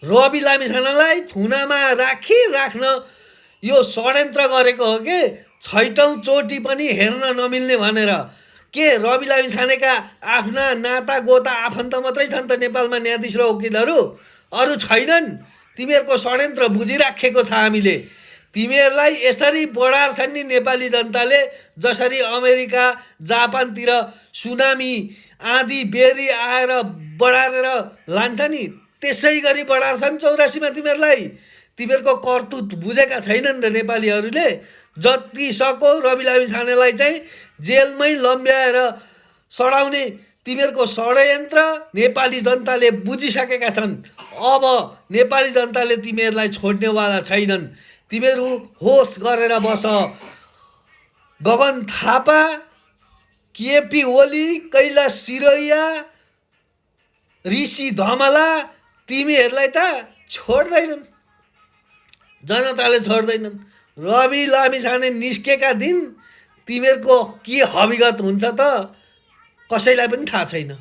रवि लामिछानेलाई थुनामा राख्न यो षड्यन्त्र गरेको हो के छैटौँ चोटि पनि हेर्न नमिल्ने भनेर। के रवि लामिछानेका आफ्ना नाता गोता आफन्त मात्रै छन् त नेपालमा न्यायाधीश र वकिलहरू? अरू छैनन्? तिमीहरूको षड्यन्त्र बुझिराखेको छ हामीले। तिमीहरूलाई यसरी बढार्छन् नि नेपाली जनताले, जसरी अमेरिका जापानतिर सुनामी आँधी बेरी आएर बढारेर लान्छ नि, त्यसै गरी बढार्छन् 84मा तिमीहरूलाई। तिमीहरूको करतुत बुझेका छैनन् र नेपालीहरूले। जति सक्यो रवि लामिछानेलाई चाहिँ जेलमै लम्ब्याएर सडाउने तिमीहरूको षड्यन्त्र नेपाली जनताले बुझिसकेका छन्। अब नेपाली जनताले तिमीहरूलाई छोड्नेवाला छैनन्। तिमीहरू होस गरेर बस। गगन थापा, केपी ओली, कैलाश सिरैया, ऋषि धमला तिमीहरूलाई त छोड्दैनन्, जनताले छोड्दैनन्। रवि लामिछाने निस्केका दिन तिमीहरूको के हविगत हुन्छ त कसैलाई पनि थाहा छैन।